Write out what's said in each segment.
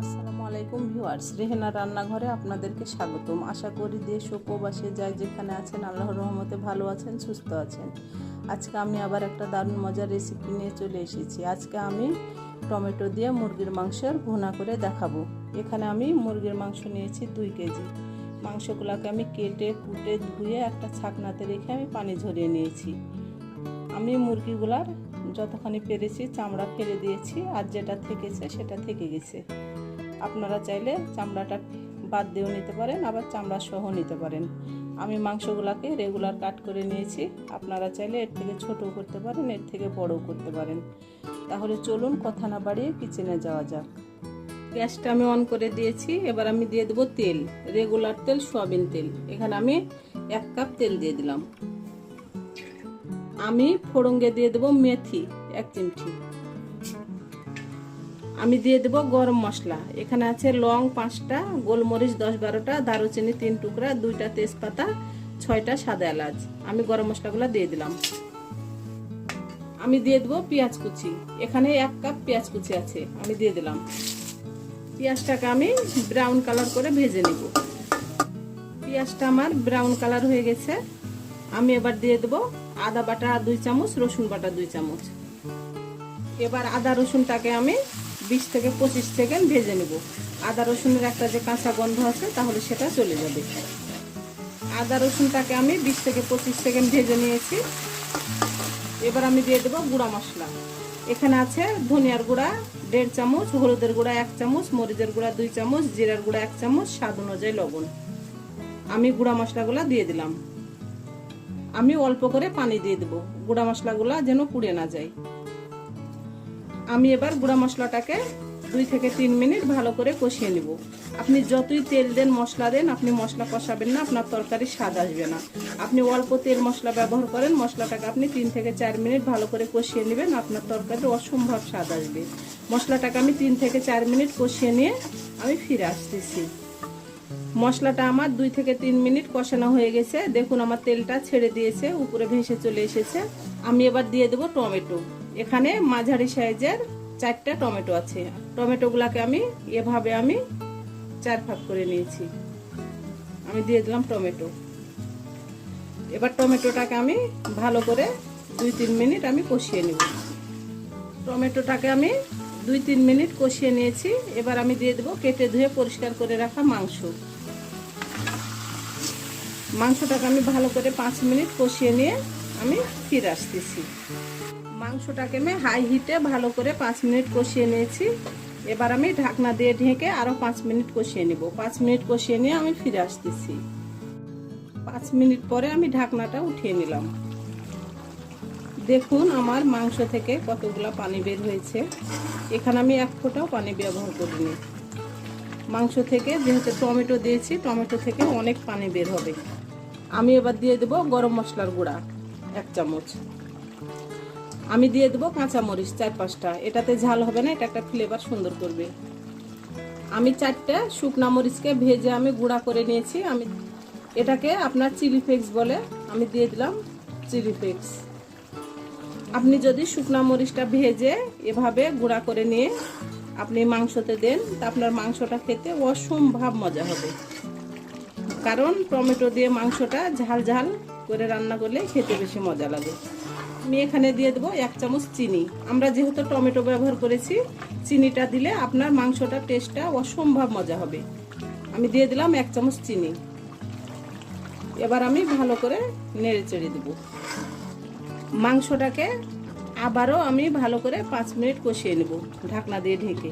আসসালামু আলাইকুম ভিউয়ার্স, রেহেনা রান্নাঘরে আপনাদেরকে স্বাগতম। আশা করি দেশ ও প্রবাসে যাই যেখানে আছেন আল্লাহর রহমতে ভালো আছেন, সুস্থ আছেন। আজকে আমি আবার একটা দারুণ মজার রেসিপি নিয়ে চলে এসেছি। আজকে আমি টমেটো দিয়ে মুরগির মাংসের ভুনা করে দেখাবো। এখানে আমি মুরগির মাংস নিয়েছি 2 কেজি। মাংসগুলোকে আমি কেটে কুটে ধুয়ে একটা ছাকনাতে রেখে আমি পানি ঝরিয়ে নিয়েছি। আমি মুরগিগুলার যতখানি পেরেছি চামড়া ফেলে দিয়েছি, আর যেটা থেকেছে সেটা থেকে গেছে। আপনারা চাইলে চামড়াটা বাদ দিয়েও নিতে পারেন, আবার চামড়া সহ নিতে পারেন। আমি মাংসগুলোকে রেগুলার কাট করে নিয়েছি। আপনারা চাইলে এর থেকে ছোটও করতে পারেন, এর থেকে বড়ও করতে পারেন। তাহলে চলুন কথা না বাড়িয়ে কিচেনে যাওয়া যাক। গ্যাসটা আমি অন করে দিয়েছি। এবার আমি দিয়ে দেবো তেল, রেগুলার তেল, সয়াবিন তেল। এখানে আমি 1 কাপ তেল দিয়ে দিলাম। আমি ফোড়ঙ্গে দিয়ে দেবো মেথি 1 চিমটি। আমি দিয়ে দেব গরম মশলা। এখানে আছে লং 5টা, গোলমরিচ 10-12টা, দারুচিনি 3 টুকরা, 2টা তেজপাতা, 6টা সাদা এলাচ। আমি গরম মশলাগুলো দিয়ে দিলাম। আমি দিয়ে দেব পেঁয়াজ কুচি। এখানে 1 কাপ পেঁয়াজ কুচি আছে, আমি দিয়ে দিলাম। পেঁয়াজটাকে আমি ব্রাউন কালার করে ভেজে নিব। পেঁয়াজটা আমার ব্রাউন কালার হয়ে গেছে। আমি এবার দিয়ে দেব আদা বাটা 2 চামচ, রসুন বাটা 2 চামচ। এবার আদা রসুনটাকে আমি 20 থেকে 25 সেকেন্ড ভেজে নেব। আদা রসুনের একটা যে কাঁচা গন্ধ আছে তাহলে সেটা চলে যাবে। আদা রসুনটাকে আমি 20 থেকে 25 সেকেন্ড ভেজে নিয়েছি। এবার আমি দিয়ে দেবো গুঁড়া মশলা। এখানে আছে ধনিয়ার গুঁড়া 1.5 চামচ, হলুদের গুঁড়া 1 চামচ, মরিচের গুঁড়া 2 চামচ, জিরার গুঁড়া 1 চামচ, স্বাদ অনুযায়ী লবণ। আমি গুঁড়া মশলাগুলো দিয়ে দিলাম। আমি অল্প করে পানি দিয়ে দেবো, গুঁড়া মশলাগুলো যেন পুড়ে না যায়। আমি এবার গুঁড়া মশলাটাকে 2 থেকে 3 মিনিট ভালো করে কষিয়ে নেব। আপনি যতই তেল দেন, মশলা দেন, আপনি মশলা কষাবেন না, আপনার তরকারি স্বাদ আসবে না। আপনি অল্প তেল মশলা ব্যবহার করেন, মশলাটাকে আপনি 3 থেকে 4 মিনিট ভালো করে কষিয়ে নেবেন, আপনার তরকারি অসম্ভব স্বাদ আসবে। মশলাটাকে আমি 3 থেকে 4 মিনিট কষিয়ে নিয়ে আমি ফিরে আসতেছি। মশলাটা আমার 2 থেকে 3 মিনিট কষানো হয়ে গেছে। দেখুন আমার তেলটা ছেড়ে দিয়েছে, উপরে ভেসে চলে এসেছে। আমি এবার দিয়ে দেবো টমেটো। এখানে মাঝারি সাইজের 4টা টমেটো আছে। টমেটোগুলোকে আমি এভাবে 4 ভাগ করে নিয়েছি। আমি দিয়ে দিলাম টমেটো। এবার টমেটোটাকে আমি ভালো করে 2-3 মিনিট আমি কষিয়ে নেব। টমেটোটাকে আমি 2-3 মিনিট কষিয়ে নিয়েছি। এবার আমি দিয়ে দেবো কেটে ধুয়ে পরিষ্কার করে রাখা মাংস। মাংসটাকে আমি ভালো করে 5 মিনিট কষিয়ে নিয়ে আমি ফিরে আসতেছি। মাংসটাকে আমি হাই হিটে ভালো করে 5 মিনিট কষিয়ে নিয়েছি। এবার আমি ঢাকনা দিয়ে ঢেকে আরো 5 মিনিট কষিয়ে নেব। 5 মিনিট কষিয়ে নিয়ে আমি ফিরে আসতেছি। 5 মিনিট পরে আমি ঢাকনাটা উঠিয়ে নিলাম। দেখুন আমার মাংস থেকে কতগুলো পানি বের হয়েছে। এখানে আমি 1 ফোঁটাও পানি ব্যবহার করিনি। মাংস থেকে যেহেতু টমেটো দিয়েছি, টমেটো থেকে অনেক পানি বের হবে। আমি এবার দিয়ে দেব গরম মশলার গুঁড়া 1 চামচ। আমি দিয়ে দেবো কাঁচামরিচ 4-5টা। এটাতে ঝাল হবে না, এটা একটা ফ্লেভার সুন্দর করবে। আমি 4টা শুকনা মরিচকে ভেজে আমি গুঁড়া করে নিয়েছি। আমি এটাকে আপনার চিলি ফ্লেক্স বলে, আমি দিয়ে দিলাম চিলি ফ্লেক্স। আপনি যদি শুকনা মরিচটা ভেজে এভাবে গুঁড়া করে নিয়ে আপনি মাংসতে দেন, তা আপনার মাংসটা খেতে অসম্ভব মজা হবে। কারণ টমেটো দিয়ে মাংসটা ঝাল ঝাল করে রান্না করলে খেতে বেশি মজা লাগে। আমি এখানে দিয়ে দেবো 1 চামচ চিনি। আমরা যেহেতু টমেটো ব্যবহার করেছি, চিনিটা দিলে আপনার মাংসটার টেস্টটা অসম্ভব মজা হবে। আমি দিয়ে দিলাম 1 চামচ চিনি। এবার আমি ভালো করে নেড়ে চেড়ে দেবো। মাংসটাকে আবারও আমি ভালো করে 5 মিনিট কষিয়ে নেব ঢাকনা দিয়ে ঢেকে।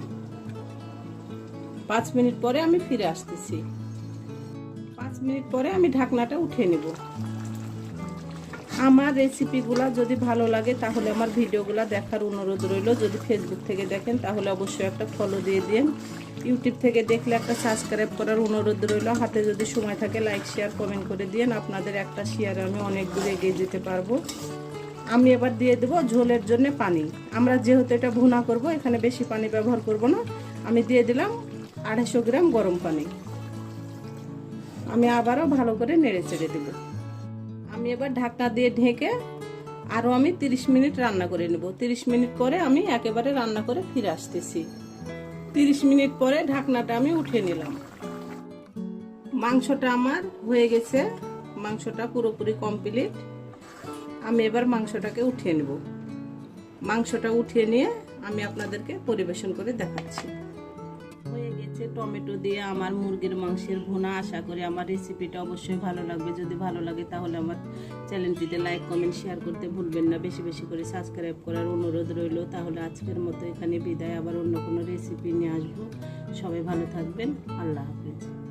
5 মিনিট পরে আমি ফিরে আসতেছি। 5 মিনিট পরে আমি ঢাকনাটা উঠিয়ে নেব। আমার রেসিপিগুলো যদি ভালো লাগে তাহলে আমার ভিডিওগুলো দেখার অনুরোধ রইল। যদি ফেসবুক থেকে দেখেন তাহলে অবশ্যই একটা ফলো দিয়ে দিন। ইউটিউব থেকে দেখলে একটা সাবস্ক্রাইব করার অনুরোধ রইল। হাতে যদি সময় থাকে লাইক শেয়ার কমেন্ট করে দিন। আপনাদের একটা শেয়ারে আমি অনেক দূরে এগিয়ে যেতে পারবো। আমি এবার দিয়ে দেবো ঝোলের জন্য পানি। আমরা যেহেতু এটা ভুনা করব, এখানে বেশি পানি ব্যবহার করব না। আমি দিয়ে দিলাম 250 গ্রাম গরম পানি। আমি আবারও ভালো করে নেড়ে চেড়ে দেবো। আমি এবার ঢাকনা দিয়ে ঢেকে আরও আমি 30 মিনিট রান্না করে নেব। 30 মিনিট পরে আমি একেবারে রান্না করে ফিরে আসতেছি। 30 মিনিট পরে ঢাকনাটা আমি উঠিয়ে নিলাম। মাংসটা আমার হয়ে গেছে, মাংসটা পুরোপুরি কমপ্লিট। আমি এবার মাংসটাকে উঠিয়ে নেব। মাংসটা উঠিয়ে নিয়ে আমি আপনাদেরকে পরিবেশন করে দেখাচ্ছি। হয়ে গেছে টমেটো দিয়ে আমার মুরগির মাংসের ভুনা। আশা করি আমার রেসিপিটা অবশ্যই ভালো লাগবে। যদি ভালো লাগে তাহলে আমার চ্যানেলটিতে লাইক কমেন্ট শেয়ার করতে ভুলবেন না। বেশি বেশি করে সাবস্ক্রাইব করার অনুরোধ রইল। তাহলে আজকের মতো এখানে বিদায়। আবার অন্য কোনো রেসিপি নিয়ে আসবো। সবাই ভালো থাকবেন। আল্লাহ হাফেজ।